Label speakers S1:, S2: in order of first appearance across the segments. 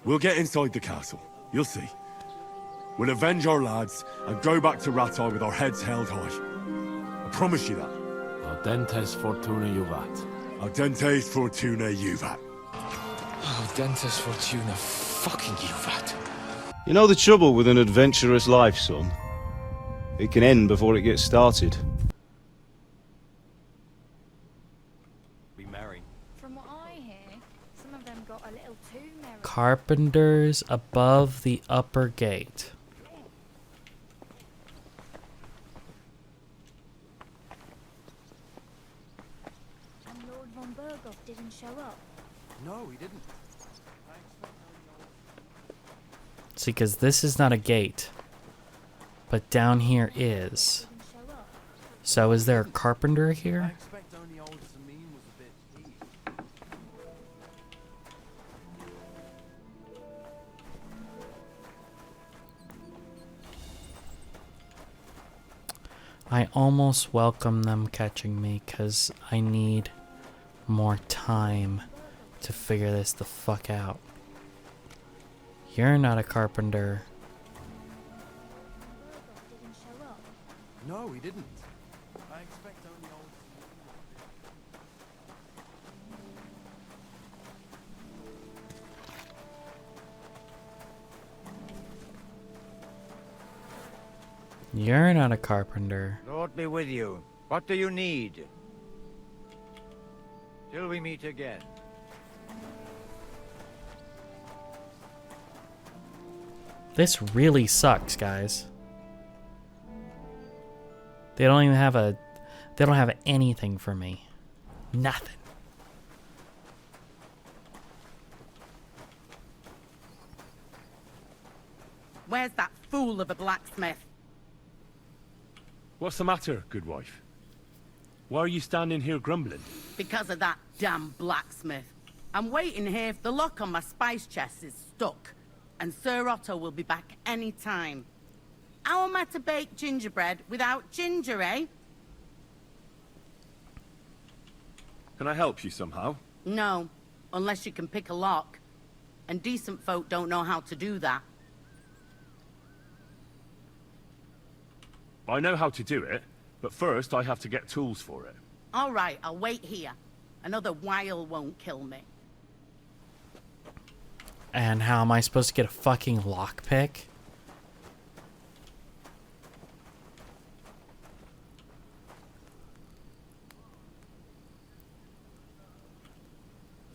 S1: We'll get inside the castle. You'll see. We'll avenge our lads and go back to Rattay with our heads held high. I promise you that.
S2: Audentes fortuna juvat.
S1: Audentes fortuna juvat.
S3: Audentes fortuna fucking juvat.
S4: You know the trouble with an adventurous life, son? It can end before it gets started.
S3: We marry.
S5: From what I hear, some of them got a little too merry.
S6: Carpenters above the upper gate.
S5: And Lord von Berghoff didn't show up.
S3: No, he didn't.
S6: See, because this is not a gate, but down here is.
S5: Didn't show up.
S6: So is there a carpenter
S3: I
S6: here?
S3: expect only old Samine was a bit heat.
S6: I almost welcome them catching me because I need more time to figure this the fuck out. You're not a carpenter.
S5: Berghoff didn't show up.
S3: No, he didn't. I expect only old
S6: You're not a carpenter.
S7: Lord be with you. What do you need? Till we meet again.
S6: This really sucks, guys. They don't even have a... They don't have anything for me. Nothing.
S8: Where's that fool of a blacksmith?
S1: What's the matter, good wife? Why are you standing here grumbling?
S8: Because of that damn blacksmith. I'm waiting here if the lock on my spice chest is stuck. And Sir Otto will be back any time. How am I to bake gingerbread without ginger, eh?
S1: Can I help you somehow?
S8: No, unless you can pick a lock. And decent folk don't know how to do that.
S1: I know how to do it, but first I have to get tools for it.
S8: All right, I'll wait here. Another while won't kill me.
S6: And how am I supposed to get a fucking lockpick?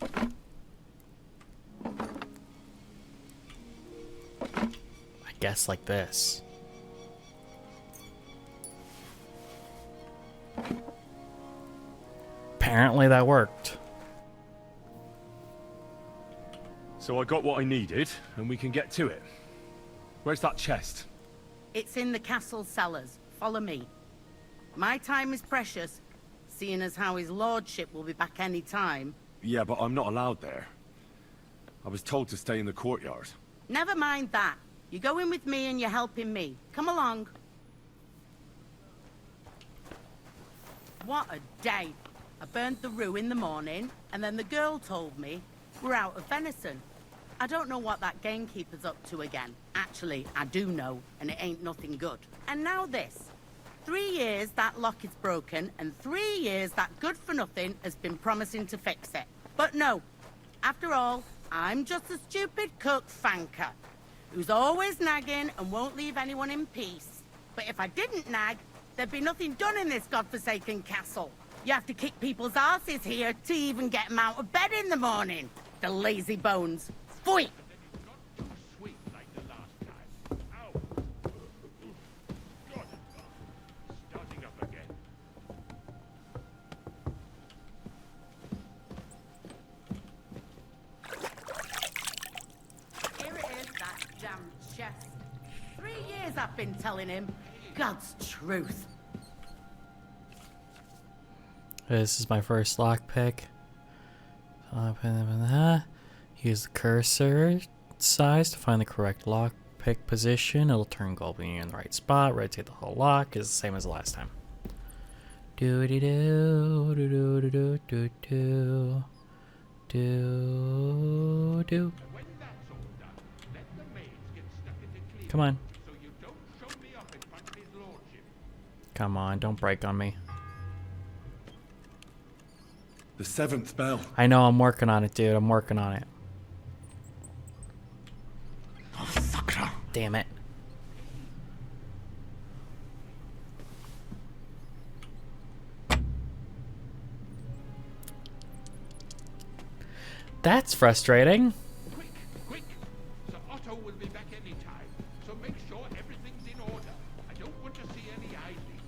S6: I guess like this. Apparently that worked.
S1: So I got what I needed, and we can get to it. Where's that chest?
S8: It's in the castle cellars. Follow me. My time is precious, seeing as how his lordship will be back any time.
S1: Yeah, but I'm not allowed there. I was told to stay in the courtyard.
S8: Never mind that. You're going with me and you're helping me. Come along. What a day. I burned the rue in the morning, and then the girl told me we're out of venison. I don't know what that gamekeeper's up to again. Actually, I do know, and it ain't nothing good. And now this. 3 years that lock is broken, and 3 years that good-for-nothing has been promising to fix it. But no. After all, I'm just a stupid cook fanker, who's always nagging and won't leave anyone in peace. But if I didn't nag, there'd be nothing done in this godforsaken castle. You have to kick people's asses here to even get them out of bed in the morning. The lazy bones. Pfui! Here it is, that damn chest. 3 years I've been telling him. God's truth.
S6: This is my first lockpick. Use the cursor size to find the correct lockpick position. It'll turn gold when you're in the right spot. Rotate the whole lock. Is the same as the last time. Do do do do do do do do do do. Come on.
S3: so you don't show me up in front of his lordship.
S6: Come on, don't break on me.
S1: The seventh bell.
S6: I know, I'm working on it, dude. I'm working on it.
S1: Oh, fucker.
S6: Damn it. That's frustrating.
S3: Quick, quick! Sir Otto will be back any time, so make sure everything's in order. I don't want to see any idling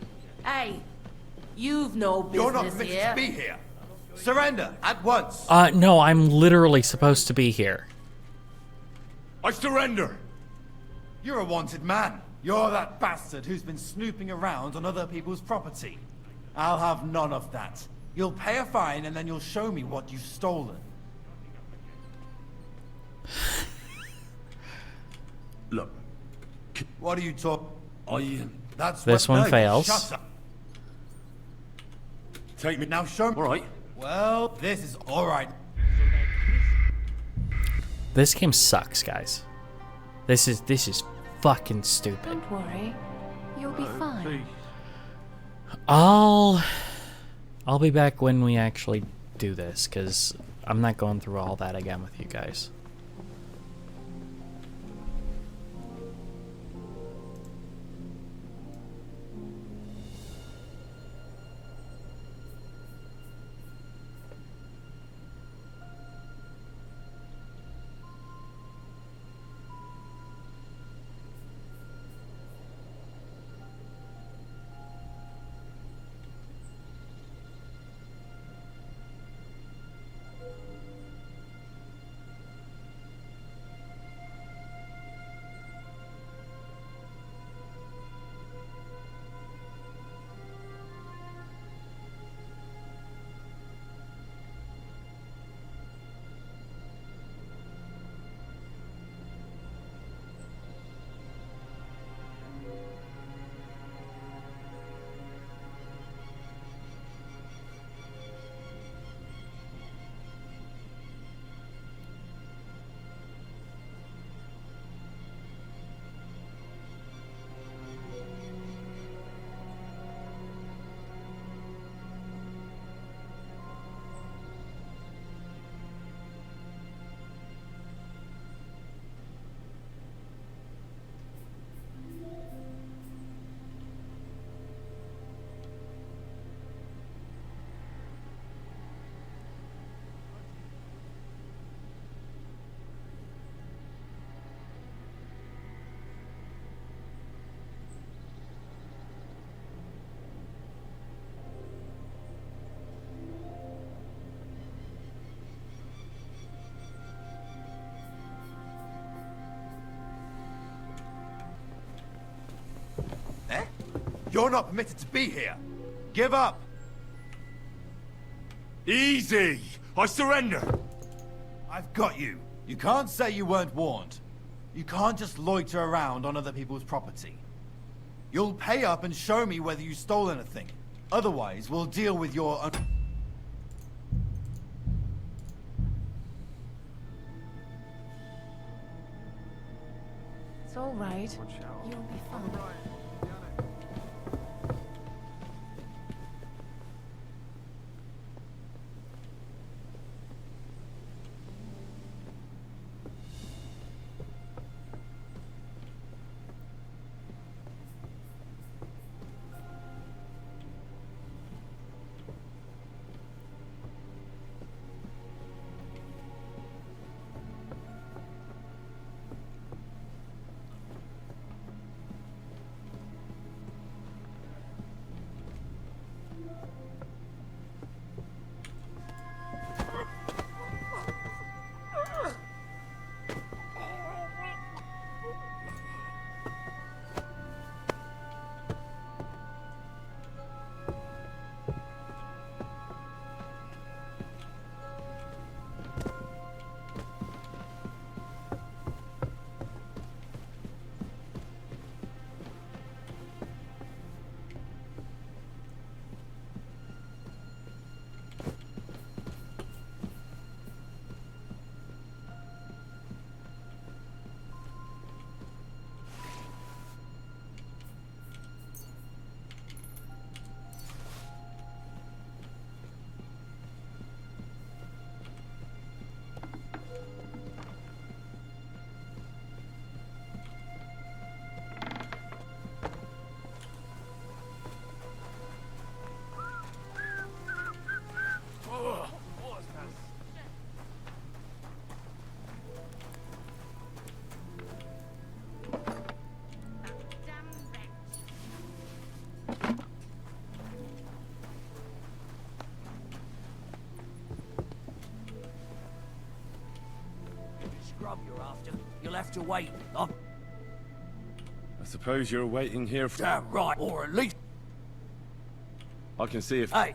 S3: here.
S8: Hey, you've no
S9: You're not
S8: business
S9: permitted
S8: here.
S9: to be here. Surrender at once.
S6: No, I'm literally supposed to be here.
S1: I surrender.
S9: You're a wanted man. You're that bastard who's been snooping around on other people's property. I'll have none of that. You'll pay a fine and then you'll show me what you've stolen.
S1: Look,
S9: What are you talking? That's
S6: This
S9: what,
S6: one
S9: no,
S6: fails.
S9: Shut up.
S1: take me.
S9: Now show me.
S1: All right.
S9: Well, this is all right.
S6: This game sucks, guys. This is fucking stupid.
S5: Don't worry. You'll be fine.
S6: I'll be back when we actually do this, because I'm not going through all that again with you guys.
S9: Eh? You're not permitted to be here. Give up.
S1: Easy. I surrender.
S9: I've got you. You can't say you weren't warned. You can't just loiter around on other people's property. You'll pay up and show me whether you stole anything. Otherwise, we'll deal with your...
S5: It's all right. You'll be fine.
S10: scrub you're after, you'll have to wait. I'm
S1: I suppose you're waiting here for...
S10: damn right, or at least...
S1: I can see if...
S10: Hey,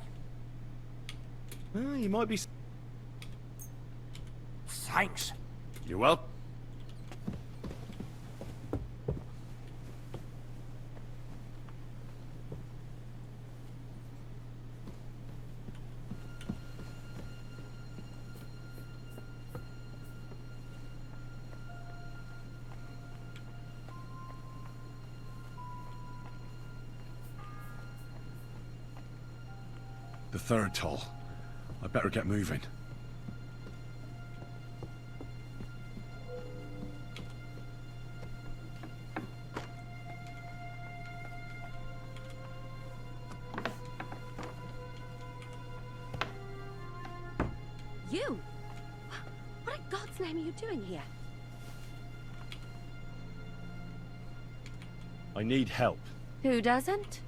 S1: Well, you might be...
S10: thanks.
S1: You're welcome. The third toll. I better get moving.
S11: You? What in God's name are you doing here?
S1: I need help.
S11: Who doesn't?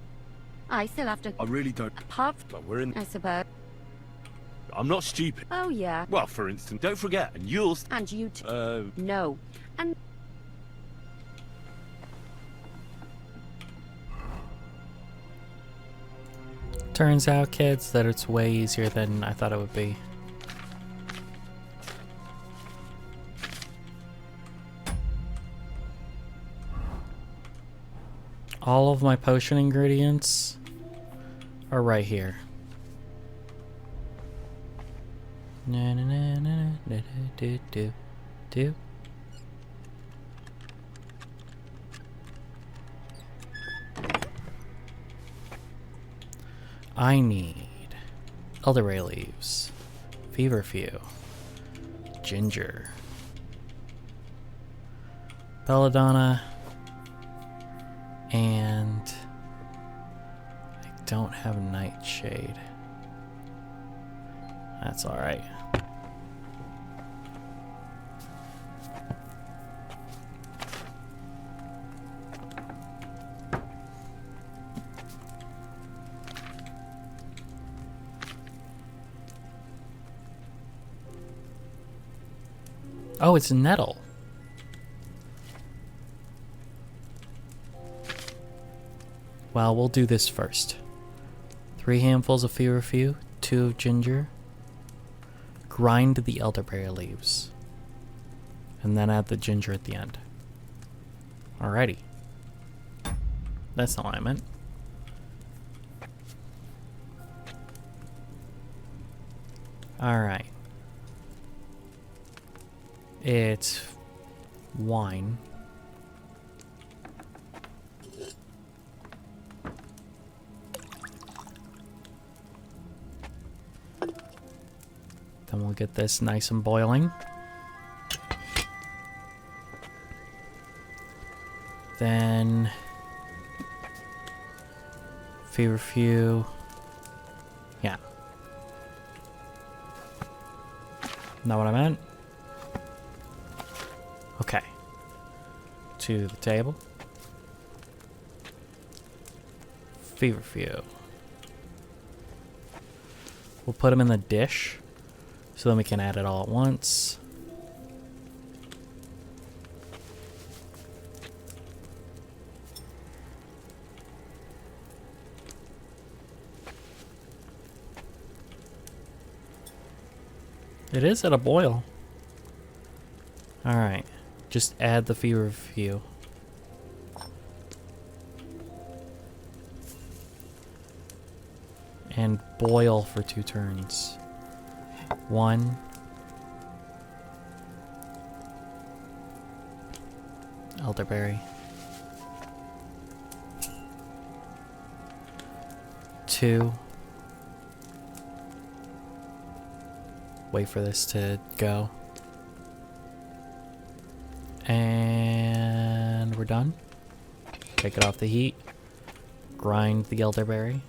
S11: I still have to...
S1: I really don't...
S11: Apart from...
S1: But we're in...
S11: I suppose.
S1: I'm not stupid.
S11: Oh, yeah.
S1: Well, for instance, don't forget, and you'll...
S11: And you too. No. And...
S6: Turns out, kids, that it's way easier than I thought it would be. All of my potion ingredients are right here. Na na na na na do do do. I need elderberry leaves, feverfew, ginger, belladonna, and I don't have nightshade. That's all right. Oh, it's nettle. Well, we'll do this first. 3 handfuls of feverfew, 2 of ginger. Grind the elderberry leaves. And then add the ginger at the end. Alrighty. That's not what I meant. Alright. It's wine. Then we'll get this nice and boiling. Then feverfew. Yeah. Not what I meant. Okay. To the table. Feverfew. We'll put them in the dish so then we can add it all at once. It is at a boil. Alright. Just add the feverfew. And boil for 2 turns. 1. Elderberry. 2. Wait for this to go. And we're done. Take it off the heat. Grind the elderberry.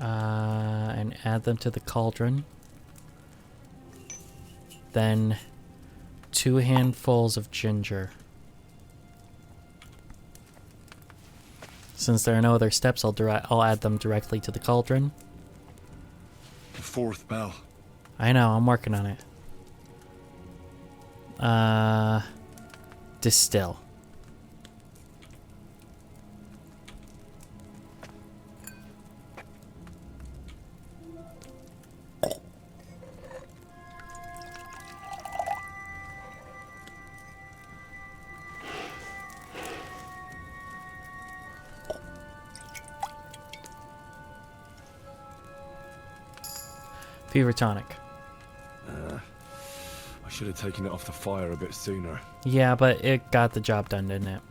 S6: And add them to the cauldron. Then 2 handfuls of ginger. Since there are no other steps, I'll add them directly to the cauldron.
S1: The fourth bell.
S6: I know, I'm working on it. Distill. Fever tonic.
S1: I should have taken it off the fire a bit sooner.
S6: Yeah, but it got the job done, didn't it?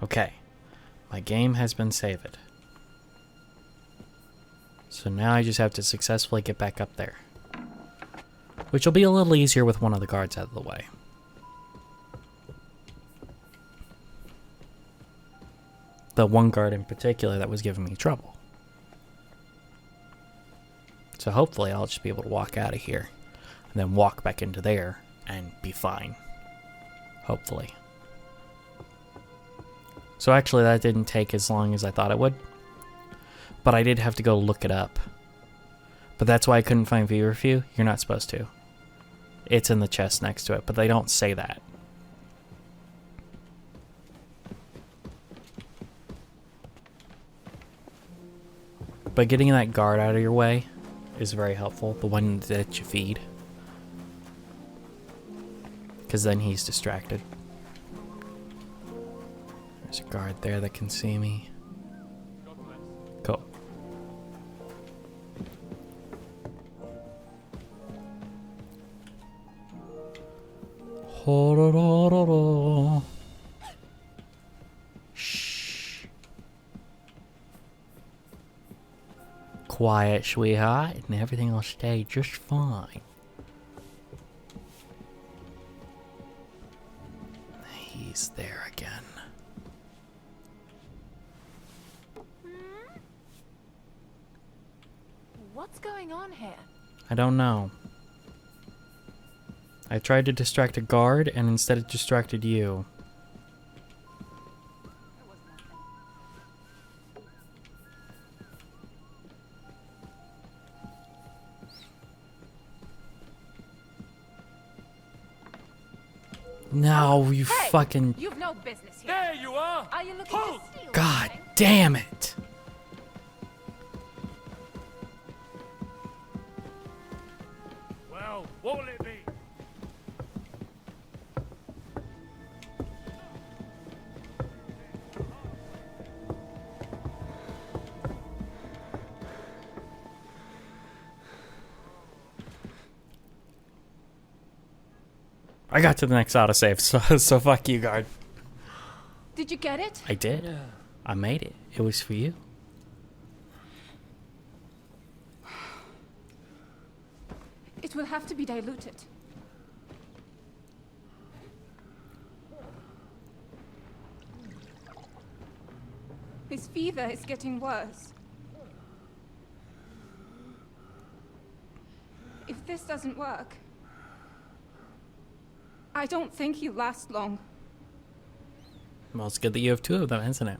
S6: Okay. My game has been saved. So now I just have to successfully get back up there. Which will be a little easier with one of the guards out of the way. The one guard in particular that was giving me trouble. So hopefully I'll just be able to walk out of here and then walk back into there and be fine. Hopefully. So actually that didn't take as long as I thought it would. But I did have to go look it up. But that's why I couldn't find feverfew. You're not supposed to. It's in the chest next to it, but they don't say that. But getting that guard out of your way is very helpful. The one that you feed. Because then he's distracted. There's a guard there that can see me. Cool. Shh. Quiet, sweetheart, and everything will stay just fine. He's there again.
S5: What's going on here?
S6: I don't know. I tried to distract a guard, and instead it distracted you. No, you
S5: Hey,
S6: fucking...
S5: You've no business here.
S10: There you are!
S5: Are you looking to steal
S6: God
S5: something?
S6: damn it!
S10: Well, what'll it be?
S6: I got to the next autosave, so fuck you, guard.
S5: Did you get it?
S6: I did. I made it. It was for you.
S5: It will have to be diluted. His fever is getting worse. If this doesn't work, I don't think he'll last long.
S6: Well, it's good that you have two of them, isn't it?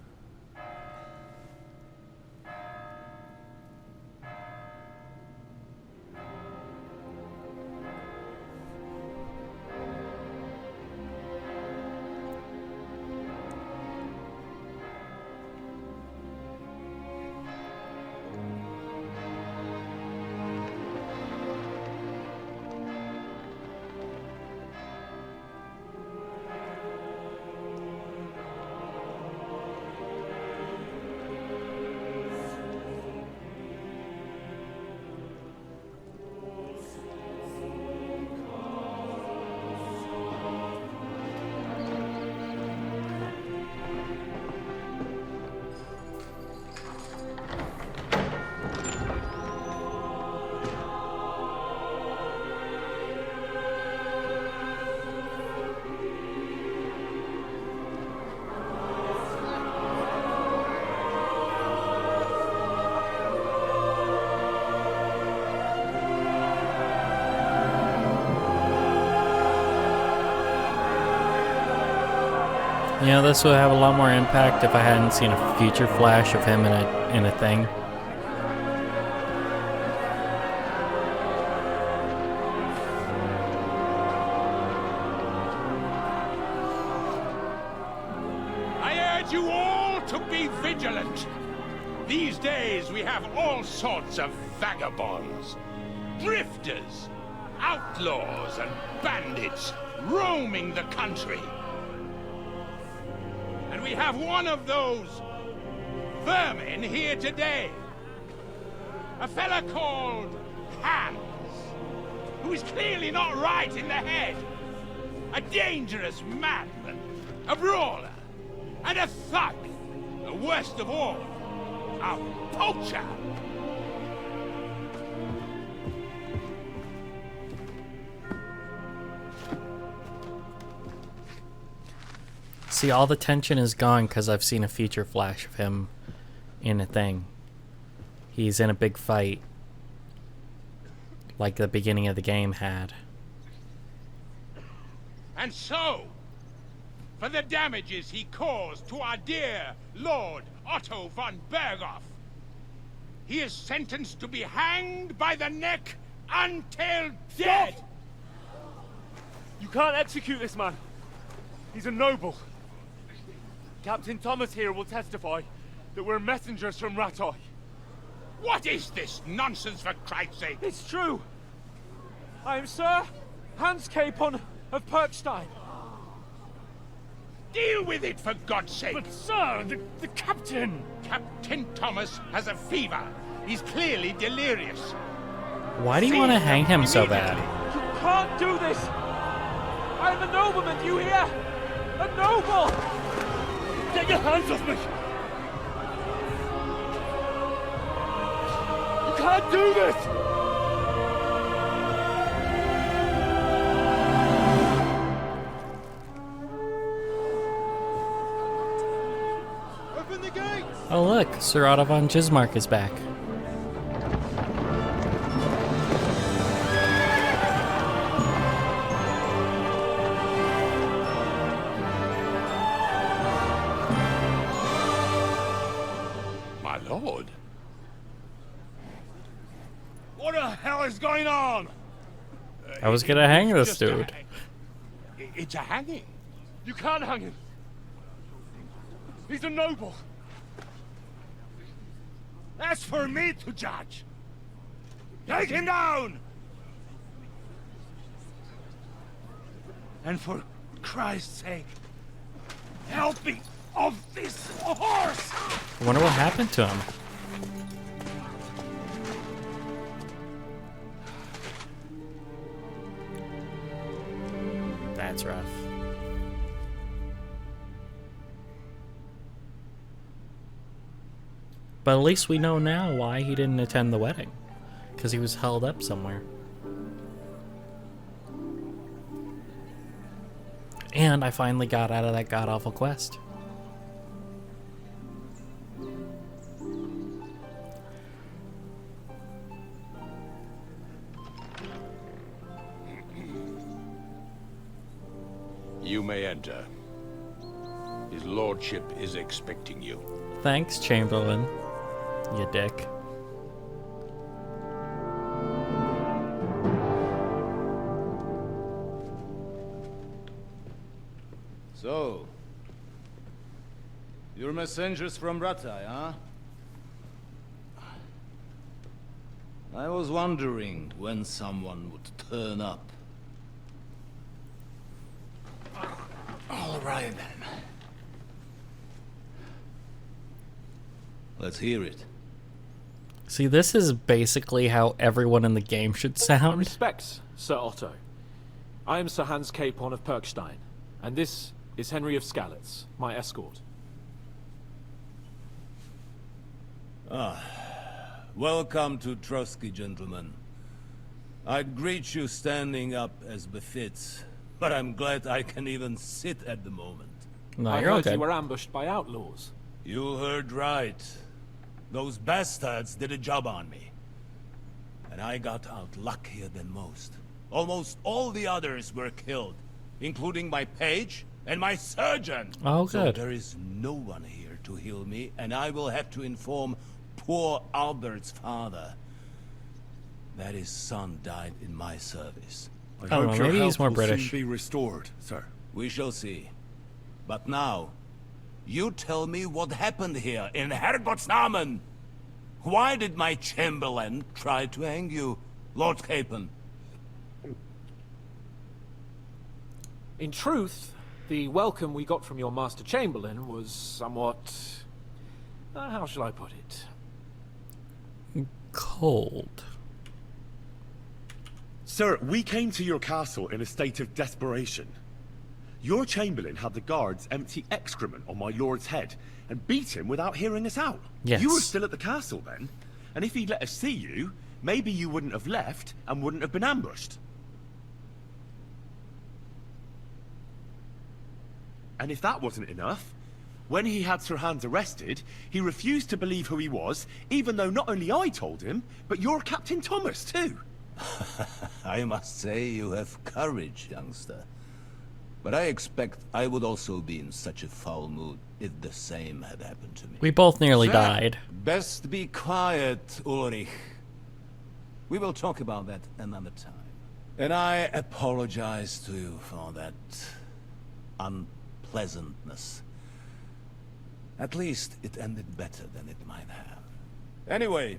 S6: You know, this would have a lot more impact if I hadn't seen a future flash of him in a thing.
S3: I urge you all to be vigilant. These days we have all sorts of vagabonds, drifters, outlaws and bandits roaming the country. And we have one of those vermin here today. A fella called Hans, who is clearly not right in the head. A dangerous madman, a brawler, and a thug. The worst of all, a poacher.
S6: See, all the tension is gone because I've seen a feature flash of him in a thing. He's in a big fight, like the beginning of the game had.
S3: And so, for the damages he caused to our dear Lord Otto von Berghoff, he is sentenced to be hanged by the neck until dead.
S12: You can't execute this man. He's a noble. Captain Thomas here will testify that we're messengers from Ratoi.
S3: What is this nonsense, for Christ's sake?
S12: It's true. I am Sir Hans Capon of Perkstein.
S3: Deal with it, for God's sake!
S12: But sir, the captain...
S3: Captain Thomas has a fever. He's clearly delirious.
S6: Why do you want to hang him so bad?
S12: You can't do this! I am a nobleman, do you hear? A noble! Get your hands off me! You can't do this!
S9: Open the gates!
S6: Oh look, Sir Otto von Bismarck is back.
S3: My lord?
S12: What the hell is going on?
S6: I was gonna hang this
S3: Just
S6: dude.
S3: It's a hanging.
S12: You can't hang him. He's a noble.
S3: That's for me to judge. Take him down! And for Christ's sake, help me off this horse!
S6: I wonder what happened to him. That's rough. But at least we know now why he didn't attend the wedding. Because he was held up somewhere. And I finally got out of that god-awful quest.
S3: You may enter. His lordship is expecting you.
S6: Thanks, Chamberlain. You dick.
S4: So, you're messengers from Ratai, huh? I was wondering when someone would turn up. All right, then. Let's hear it.
S6: See, this is basically how everyone in the game should sound.
S2: Respects, Sir Otto. I am Sir Hans Capon of Perkstein, and this is Henry of Skalitz, my escort.
S4: Welcome to Trotsky, gentlemen. I'd greet you standing up as befits, but I'm glad I can even sit at the moment.
S6: No,
S2: I
S6: you're
S2: heard
S6: okay.
S2: you were ambushed by outlaws.
S4: You heard right. Those bastards did a job on me. And I got out luckier than most. Almost all the others were killed, including my page and my surgeon.
S6: Oh,
S4: So
S6: good.
S4: there is no one here to heal me, and I will have to inform poor Albert's father that his son died in my service.
S1: I
S6: don't
S1: hope
S6: know,
S1: your
S6: maybe he's
S1: health
S6: more
S1: will
S6: British.
S1: soon be restored, sir.
S4: We shall see. But now, you tell me what happened here in Herrgottsnamen. Why did my chamberlain try to hang you, Lord Capon?
S2: In truth, the welcome we got from your Master Chamberlain was somewhat... how shall I put it?
S6: Cold.
S1: Sir, we came to your castle in a state of desperation. Your chamberlain had the guards empty excrement on my lord's head and beat him without hearing us out.
S6: Yes.
S1: You were still at the castle then, and if he'd let us see you, maybe you wouldn't have left and wouldn't have been ambushed. And if that wasn't enough, when he had Sir Hans arrested, he refused to believe who he was, even though not only I told him, but your Captain Thomas too.
S4: I must say you have courage, youngster. But I expect I would also be in such a foul mood if the same had happened to me.
S6: We both nearly
S4: Sir,
S6: died.
S4: Best be quiet, Ulrich. We will talk about that another time. And I apologize to you for that unpleasantness. At least it ended better than it might have. Anyway,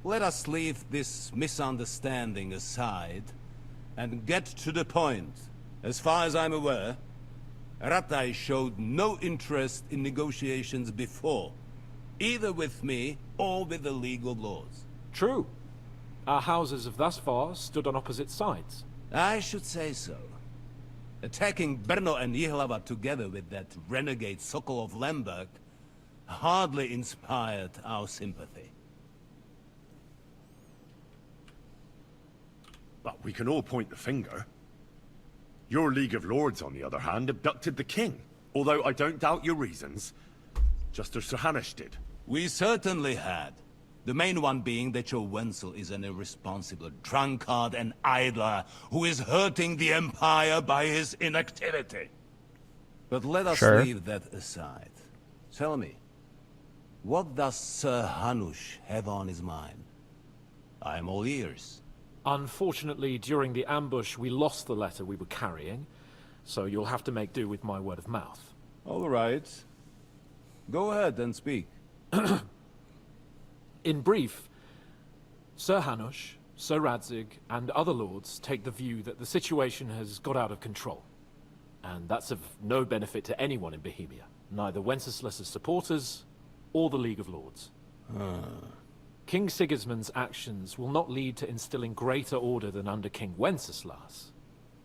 S4: let us leave this misunderstanding aside and get to the point. As far as I'm aware, Ratai showed no interest in negotiations before, either with me or with the League of Lords.
S2: True. Our houses have thus far stood on opposite sides.
S4: I should say so. Attacking Brno and Jihlava together with that renegade Sokol of Lemberg hardly inspired our sympathy.
S1: But we can all point the finger. Your League of Lords, on the other hand, abducted the king. Although I don't doubt your reasons, just as Sir Hanush did.
S4: We certainly had. The main one being that your Wenzel is an irresponsible drunkard and idler who is hurting the Empire by his inactivity. But let us leave that aside. Tell me, what does Sir Hanush have on his mind? I am all ears.
S2: Unfortunately, during the ambush, we lost the letter we were carrying, so you'll have to make do with my word of mouth.
S4: All right. Go ahead and speak.
S2: In brief, Sir Hanush, Sir Radzig, and other lords take the view that the situation has got out of control. And that's of no benefit to anyone in Bohemia, neither Wenceslas's supporters or the League of Lords. King Sigismund's actions will not lead to instilling greater order than under King Wenceslas.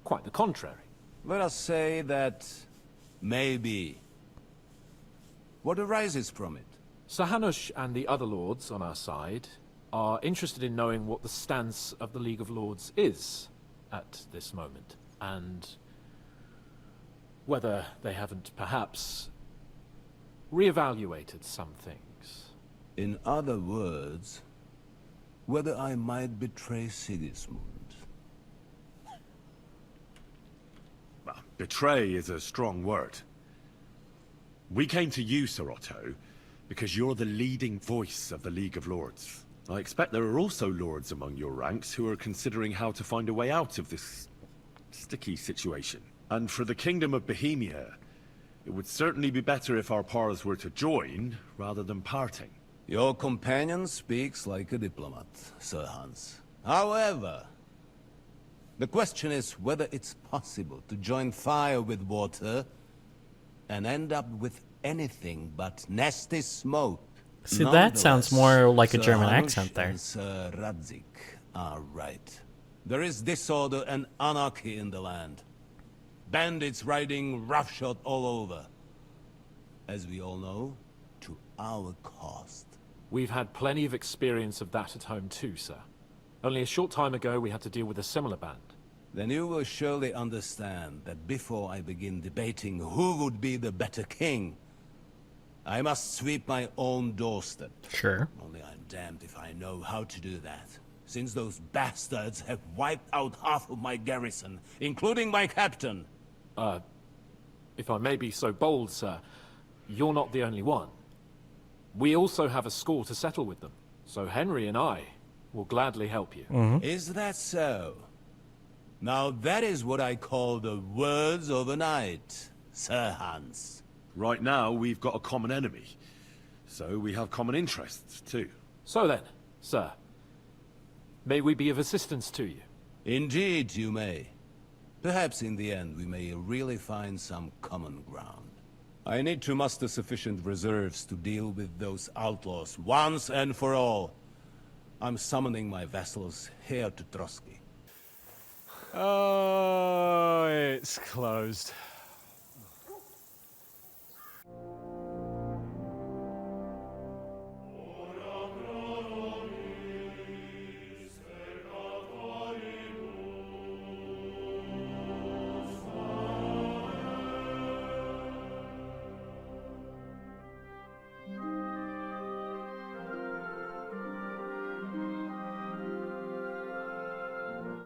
S2: Quite the contrary.
S4: Let us say that maybe. What arises from it?
S2: Sir Hanush and the other lords on our side are interested in knowing what the stance of the League of Lords is at this moment, and whether they haven't perhaps reevaluated some things.
S4: In other words, whether I might betray Sigismund.
S1: Well, betray is a strong word. We came to you, Sir Otto, because you're the leading voice of the League of Lords. I expect there are also lords among your ranks who are considering how to find a way out of this sticky situation. And for the Kingdom of Bohemia, it would certainly be better if our powers were to join, rather than parting.
S4: Your companion speaks like a diplomat, Sir Hans. However, the question is whether it's possible to join fire with water and end up with anything but nasty smoke.
S6: See, that sounds more like a German accent there.
S4: And Sir Radzig are right. There is disorder and anarchy in the land. Bandits riding roughshod all over. As we all know, to our cost.
S2: We've had plenty of experience of that at home too, sir. Only a short time ago we had to deal with a similar band.
S4: Then you will surely understand that before I begin debating who would be the better king, I must sweep my own doorstep.
S6: Sure.
S4: Only I'm damned if I know how to do that, since those bastards have wiped out half of my garrison, including my captain.
S2: If I may be so bold, sir, you're not the only one. We also have a score to settle with them, so Henry and I will gladly help you.
S4: Is that so? Now that is what I call the words of a knight, Sir Hans.
S1: Right now, we've got a common enemy. So we have common interests, too.
S2: So then, sir, may we be of assistance to you?
S4: Indeed, you may. Perhaps in the end we may really find some common ground. I need to muster sufficient reserves to deal with those outlaws once and for all. I'm summoning my vassals here to Trotsky.
S12: Oh, it's closed.